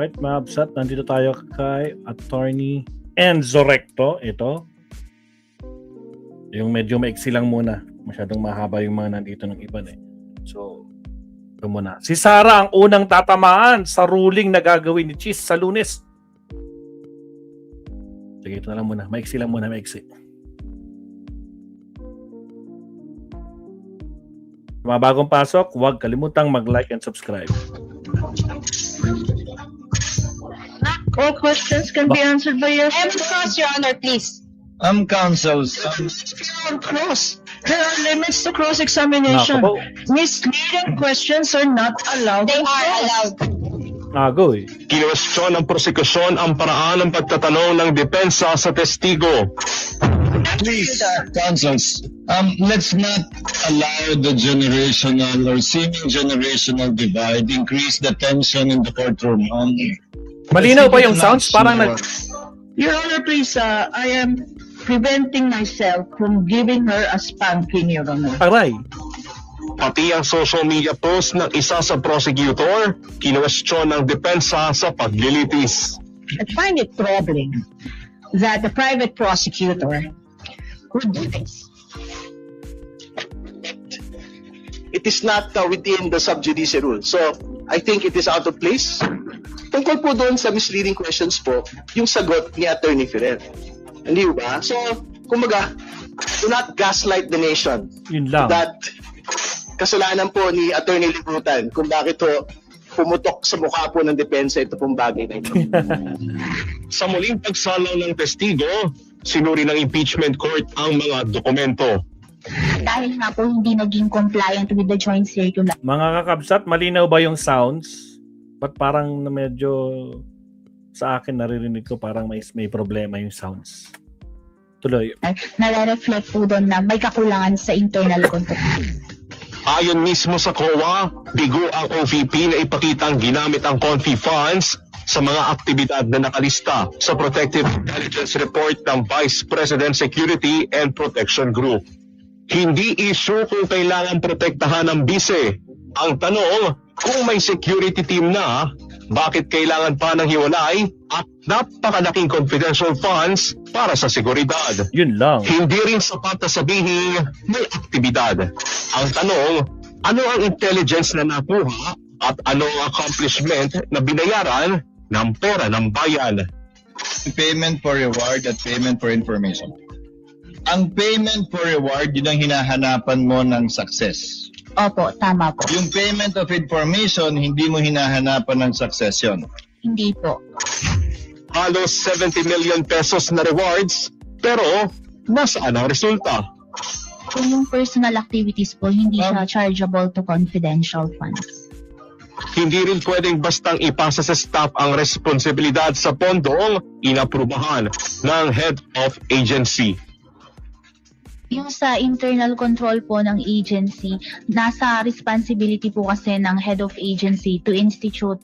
Alright, mga absat, nandito tayo kay Attorney Enzo Recto. Ito. Yung medyo maiksi lang muna. Masyadong mahaba yung mga nandito ng iba eh. So, ito muna. Si Sara ang unang tatamaan sa ruling na gagawin ni Cheese sa Lunes. Sige, ito na lang muna. Maiksi lang muna, maiksi. Mga bagong pasok, huwag kalimutang mag-like and subscribe. All questions can be answered by yes. Cross, Your Honor, please. Counsels. Cross. There are limits to cross-examination. Nakapo. Misleading questions are not allowed. They are allowed. Go eh. Kinwestiyon ng prosekusyon ang paraan ng pagtatanong ng depensa sa testigo. Please, counsels, let's not allow the generational or seeming generational divide increase the tension in the courtroom. Malinaw ba yung sounds? Parang Your Honor, please, I am preventing myself from giving her a spanking, Your Honor. Aray. Pati ang social media post ng isa sa prosecutor, kinwestiyon ng depensa sa paglilitis. I find it troubling that the private prosecutor would do this. It is not within the sub judice rule. So, I think it is out of place. Tungkol po doon sa misleading questions po, yung sagot ni Attorney Ferrer. Hindi ba? So, kumbaga, do not gaslight the nation. Yun lang. That kasalanan po ni Attorney Libutan kung bakit po pumutok sa mukha po ng depensa ito pong bagay na ito. Sa muling pagsalaw ng testigo, sinuri ng impeachment court ang mga dokumento. Dahil nga po hindi naging compliant with the joint circular. Mga kakabsat, malinaw ba yung sounds? Ba't parang medyo sa akin naririnig ko parang may problema yung sounds? Tuloy. Nare-reflect po doon na may kakulangan sa internal control. Ayon mismo sa COA, bigo ang OVP na ipakitang ginamit ang CONFI funds sa mga aktibidad na nakalista sa Protective Intelligence Report ng Vice President Security and Protection Group. Hindi issue kung kailangan protektahan ng bise. Ang tanong, kung may security team na, bakit kailangan pa ng hiwalay at napakalaking confidential funds para sa seguridad? Yun lang. Hindi rin sapat na sabihin may aktibidad. Ang tanong, ano ang intelligence na nakuha at ano ang accomplishment na binayaran ng pera ng bayan? Payment for reward at payment for information. Ang payment for reward, yun ang hinahanapan mo ng success. Opo, tama po. Yung payment of information, hindi mo hinahanapan ng success yun. Hindi po. Halos 70 million pesos na rewards, pero nasaan ang resulta? Kung yung personal activities po, hindi siya chargeable to confidential funds. Hindi rin pwedeng bastang ipasa sa staff ang responsibilidad sa pondong inaprubahan ng head of agency. Yung sa internal control po ng agency, nasa responsibility po kasi ng head of agency to institute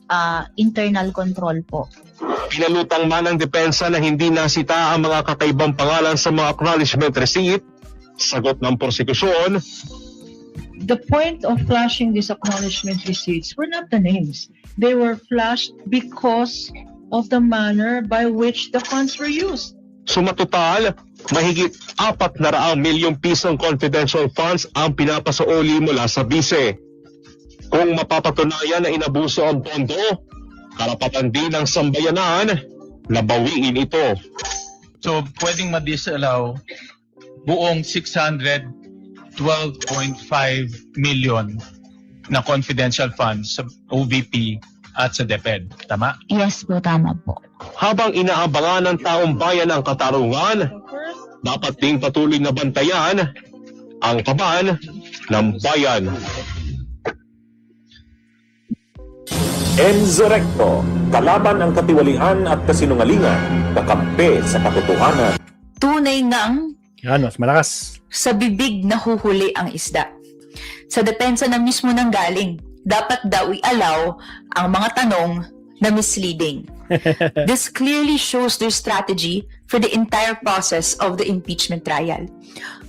internal control po. Pinalutang man ng depensa na hindi nasita ang mga kakaibang pangalan sa mga acknowledgement receipt. Sagot ng prosekusyon, The point of flashing these acknowledgement receipts were not the names. They were flashed because of the manner by which the funds were used. sumatotal, mahigit 400 milyong pisong confidential funds ang pinapasauli mula sa bise. Kung mapapatunayan na inabuso ang pondo, karapatan din ng sambayanan na bawiin ito. So, pwedeng ma-disallow buong 612.5 million na confidential funds sa OVP at sa DepEd. Tama? Yes po, tama po. Habang inaabangan ng taong bayan ang katarungan, dapat ding patuloy na bantayan ang kaban ng bayan. Enzo Recto, kalaban ang katiwalian at kasinungalingan, kakampi sa katotohanan. Tunay ngang Yan, mas malakas. sa bibig nahuhuli ang isda. Sa depensa na mismo ng galing, dapat daw i-allow ang mga tanong na misleading. This clearly shows their strategy for the entire process of the impeachment trial.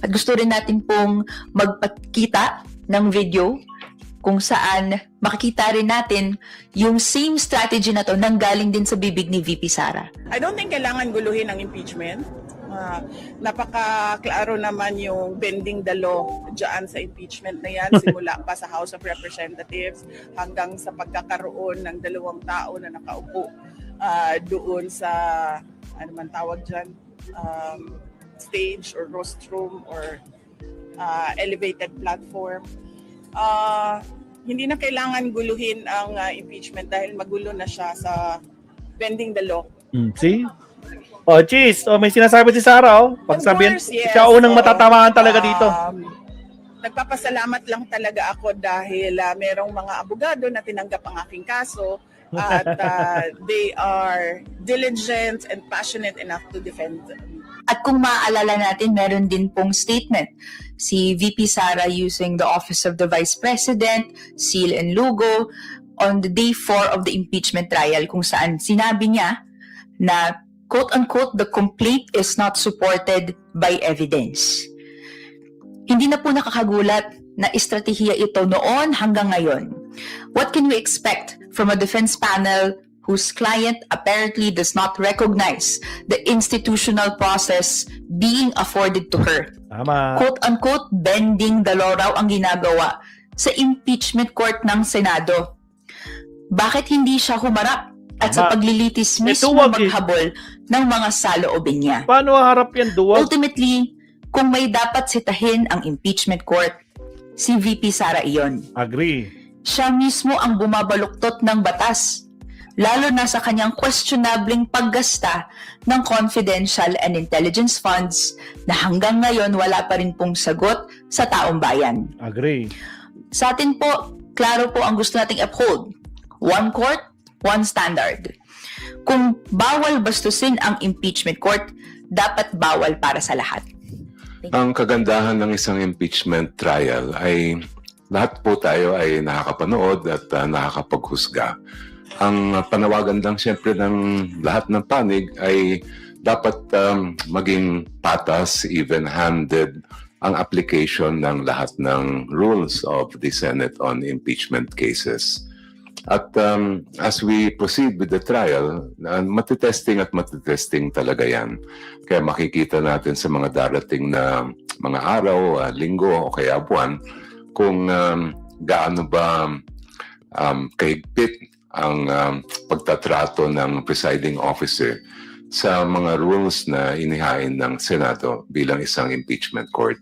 At gusto rin natin pong magpakita ng video kung saan makikita rin natin yung same strategy na to nanggaling din sa bibig ni VP Sara. I don't think kailangan guluhin ang impeachment. Napaka-klaro naman yung bending the law dyan sa impeachment na yan, simula pa sa House of Representatives hanggang sa pagkakaroon ng 2 tao na nakaupo doon sa, ano man tawag dyan, stage or rostrum or elevated platform. Hindi na kailangan guluhin ang impeachment dahil magulo na siya sa bending the law. See? Oh, Cheese. Oh, may sinasabi si Sara, oh. Pag sabihin, Of course, yes. siya unang matatamaan talaga dito. Nagpapasalamat lang talaga ako dahil merong mga abogado na tinanggap ang aking kaso at they are diligent and passionate enough to defend me. At kung maaalala natin, meron din pong statement si VP Sara using the Office of the Vice President, seal and logo, on the day 4 of the impeachment trial kung saan sinabi niya na quote-unquote, the complaint is not supported by evidence. Hindi na po nakakagulat na estratehiya ito noon hanggang ngayon. What can we expect from a defense panel whose client apparently does not recognize the institutional process being afforded to her? Tama. Quote-unquote, bending the law raw ang ginagawa sa impeachment court ng Senado. Bakit hindi siya humarap at sa paglilitis mismo duwag eh. maghabol ng mga saloobin niya? Paano haharap yan, duwag? Ultimately, kung may dapat sitahin ang impeachment court, si VP Sara iyon. Agree. Siya mismo ang bumabaluktot ng batas, lalo na sa kanyang questionableng paggasta ng confidential and intelligence funds na hanggang ngayon wala pa rin pong sagot sa taong bayan. Agree. Sa atin po, klaro po ang gusto nating uphold. One court, one standard. Kung bawal bastusin ang impeachment court, dapat bawal para sa lahat. Ang kagandahan ng isang impeachment trial ay lahat po tayo ay nakakapanood at nakakapaghusga. Ang panawagan lang siyempre ng lahat ng panig ay dapat maging patas, even-handed ang application ng lahat ng rules of the Senate on impeachment cases. At as we proceed with the trial, matitesting at matitesting talaga yan. Kaya makikita natin sa mga darating na mga araw, linggo o kaya buwan, kung gaano ba kahigpit ang pagtatrato ng presiding officer sa mga rules na inihain ng Senado bilang isang impeachment court.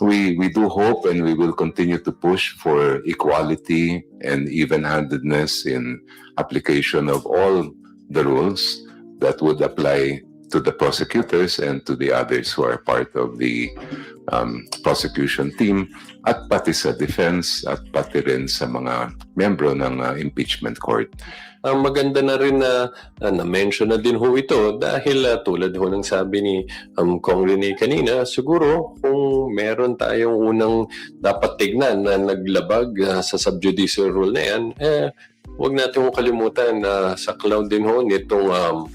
We do hope and we will continue to push for equality and even-handedness in application of all the rules that would apply to the prosecutors and to the others who are part of the prosecution team at pati sa defense at pati rin sa mga membro ng impeachment court. Maganda na rin na na-mention na din ho ito dahil tulad ho ng sabi ni Kong Rene kanina, siguro kung meron tayong unang dapat tignan na naglabag sa subjudice rule na yan, huwag natin kalimutan na sa cloud din ho nitong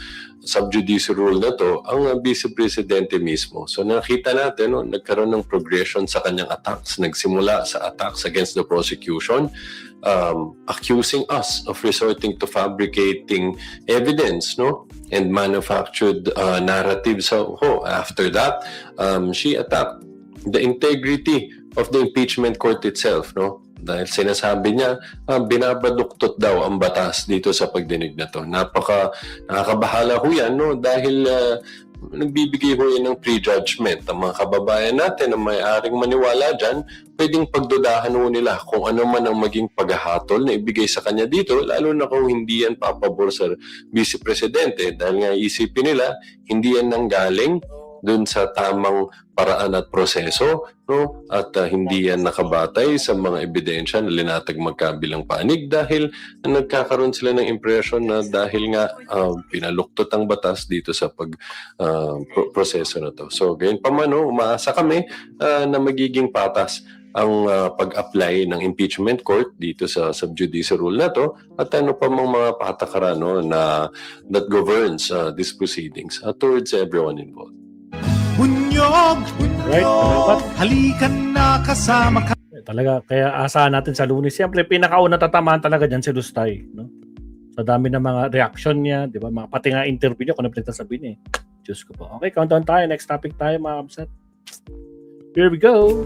subjudice rule na to ang Vice Presidente mismo. So nakita natin, nagkaroon ng progression sa kanyang attacks. Nagsimula sa attacks against the prosecution, accusing us of resorting to fabricating evidence, and manufactured narratives. So after that, she attacked the integrity of the impeachment court itself, Dahil sinasabi niya, binabaduktot daw ang batas dito sa pagdinig na to. Nakakabahala ho yan, dahil nagbibigay ho yan ng prejudgment. Ang mga kababayan natin na may-aring maniwala dyan, pwedeng pagdudahan ho nila kung ano man ang maging paghahatol na ibigay sa kanya dito, lalo na kung hindi yan papabor sa Vice Presidente. Dahil nga isipin nila, hindi yan nanggaling dun sa tamang paraan at proseso, at hindi yan nakabatay sa mga ebidensya na linatag magkabilang panig dahil nagkakaroon sila ng impression na dahil nga pinaluktot ang batas dito sa proseso na to. So gayon pa man, umaasa kami na magiging patas ang pag-apply ng impeachment court dito sa subjudice rule na to at ano pa mga patakaran na that governs these proceedings towards everyone involved. Bunyog, Right? Dapat. halikan na kasama ka. talaga. Kaya asahan natin sa Lunes. Siyempre, pinakauna tatamaan talaga dyan si Lustay. No? Sa dami ng mga reaction niya, di ba? Pati nga interview niya, kung ano pinagsasabi niya. Diyos ko po. Okay, countdown tayo. Next topic tayo, mga kapsat. Here we go.